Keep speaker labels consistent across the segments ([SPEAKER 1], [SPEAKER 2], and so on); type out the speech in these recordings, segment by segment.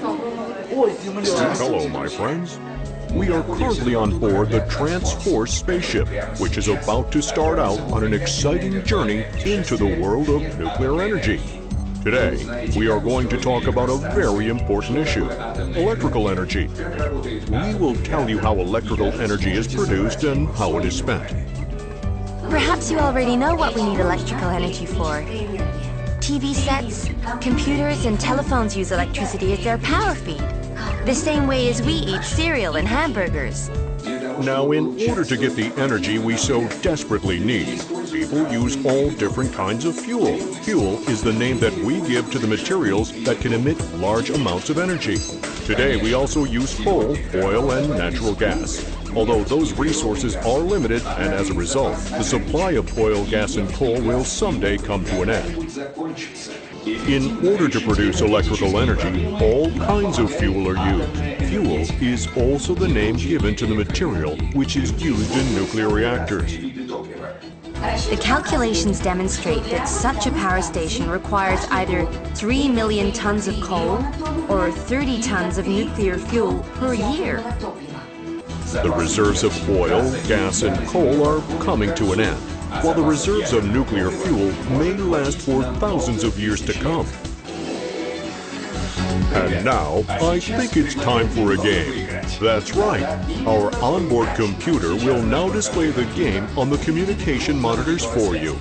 [SPEAKER 1] Hello, my friends. We are currently on board the Trans-Force spaceship, which is about to start out on an exciting journey into the world of nuclear energy. Today, we are going to talk about a very important issue, electrical energy. We will tell you how electrical energy is produced and how it is spent.
[SPEAKER 2] Perhaps you already know what we need electrical energy for. TV sets, computers, and telephones use electricity as their power feed, the same way as we eat cereal and hamburgers.
[SPEAKER 1] Now, in order to get the energy we so desperately need, people use all different kinds of fuel. Fuel is the name that we give to the materials that can emit large amounts of energy. Today, we also use coal, oil, and natural gas. Although those resources are limited, and as a result, the supply of oil, gas, and coal will someday come to an end. In order to produce electrical energy, all kinds of fuel are used. Fuel is also the name given to the material which is used in nuclear reactors.
[SPEAKER 2] The calculations demonstrate that such a power station requires either 3 million tons of coal or 30 tons of nuclear fuel per year.
[SPEAKER 1] The reserves of oil, gas, and coal are coming to an end, while the reserves of nuclear fuel may last for thousands of years to come. And now, I think it's time for a game. That's right. Our onboard computer will now display the game on the communication monitors for you.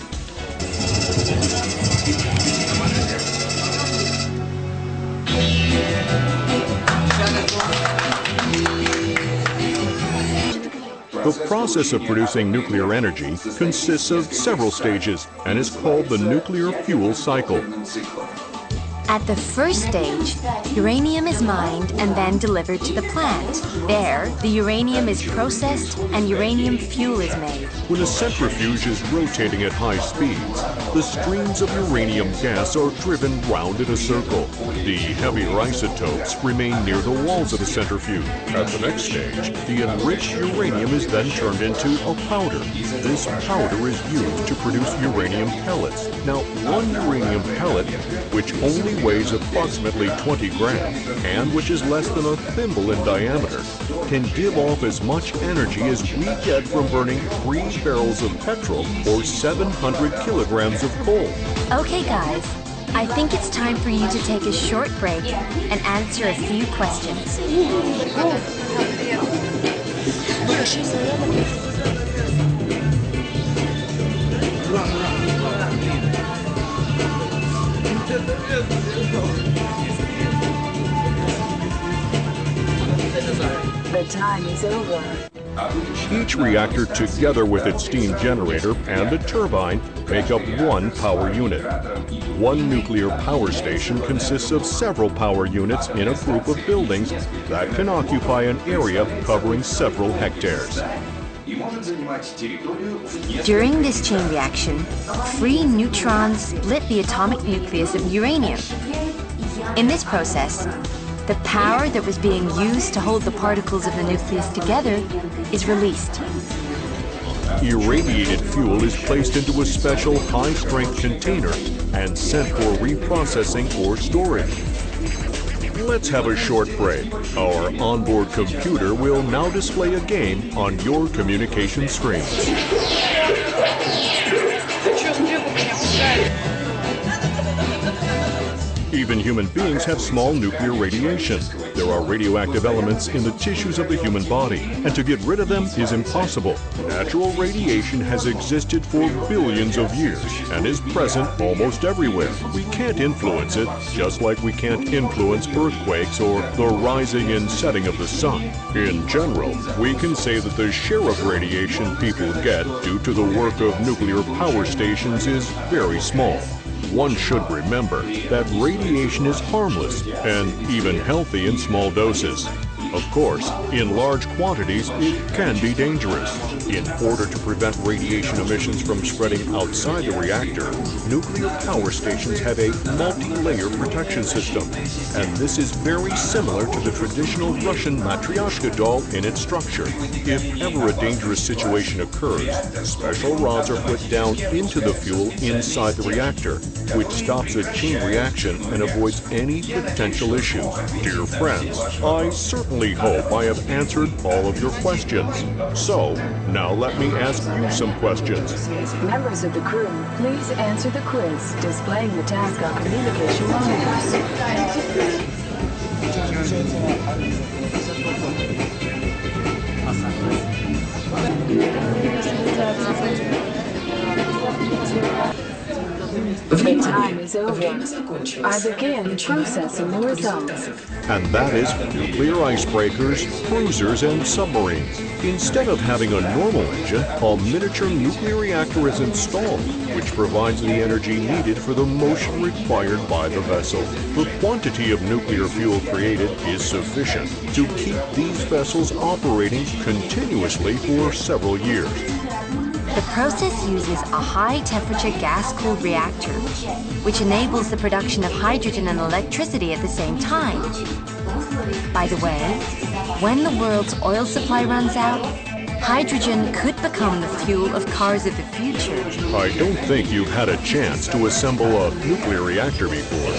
[SPEAKER 1] The process of producing nuclear energy consists of several stages and is called the nuclear fuel cycle.
[SPEAKER 2] At the first stage, uranium is mined and then delivered to the plant. There, the uranium is processed and uranium fuel is made.
[SPEAKER 1] When a centrifuge is rotating at high speeds, the streams of uranium gas are driven round in a circle. The heavier isotopes remain near the walls of the centrifuge. At the next stage, the enriched uranium is then turned into a powder. This powder is used to produce uranium pellets. Now, one uranium pellet, which only weighs approximately 20 grams and which is less than a thimble in diameter, can give off as much energy as we get from burning 3 barrels of petrol or 700 kilograms of coal.
[SPEAKER 2] Okay, guys, I think it's time for you to take a short break and answer a few questions.
[SPEAKER 3] The time is over.
[SPEAKER 1] Each reactor, together with its steam generator and a turbine, make up one power unit. One nuclear power station consists of several power units in a group of buildings that can occupy an area covering several hectares.
[SPEAKER 2] During this chain reaction, free neutrons split the atomic nucleus of uranium. In this process, the power that was being used to hold the particles of the nucleus together is released.
[SPEAKER 1] Irradiated fuel is placed into a special high-strength container and sent for reprocessing or storage. Let's have a short break. Our onboard computer will now display a game on your communication screen. Even human beings have small nuclear radiation. There are radioactive elements in the tissues of the human body, and to get rid of them is impossible. Natural radiation has existed for billions of years and is present almost everywhere. We can't influence it, just like we can't influence earthquakes or the rising and setting of the sun. In general, we can say that the share of radiation people get due to the work of nuclear power stations is very small. One should remember that radiation is harmless and even healthy in small doses. Of course, in large quantities, it can be dangerous. In order to prevent radiation emissions from spreading outside the reactor, nuclear power stations have a multi-layer protection system. And this is very similar to the traditional Russian Matryoshka doll in its structure. If ever a dangerous situation occurs, special rods are put down into the fuel inside the reactor, which stops a chain reaction and avoids any potential issues. Dear friends, I certainly hope I have answered all of your questions. So, now let me ask you some questions.
[SPEAKER 3] Members of the crew, please answer the quiz displaying the task on communication monitors. The time is over. I begin processing the results.
[SPEAKER 1] And that is nuclear icebreakers, cruisers, and submarines. Instead of having a normal engine, a miniature nuclear reactor is installed, which provides the energy needed for the motion required by the vessel. The quantity of nuclear fuel created is sufficient to keep these vessels operating continuously for several years.
[SPEAKER 2] The process uses a high-temperature gas-cooled reactor, which enables the production of hydrogen and electricity at the same time. By the way, when the world's oil supply runs out, hydrogen could become the fuel of cars of the future.
[SPEAKER 1] I don't think you've had a chance to assemble a nuclear reactor before.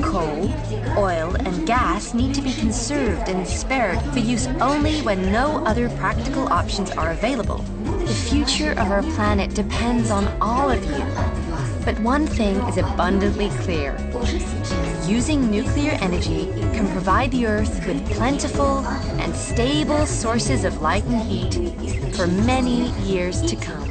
[SPEAKER 2] Coal, oil, and gas need to be conserved and spared for use only when no other practical options are available. The future of our planet depends on all of you. But one thing is abundantly clear. Using nuclear energy can provide the Earth with plentiful and stable sources of light and heat for many years to come.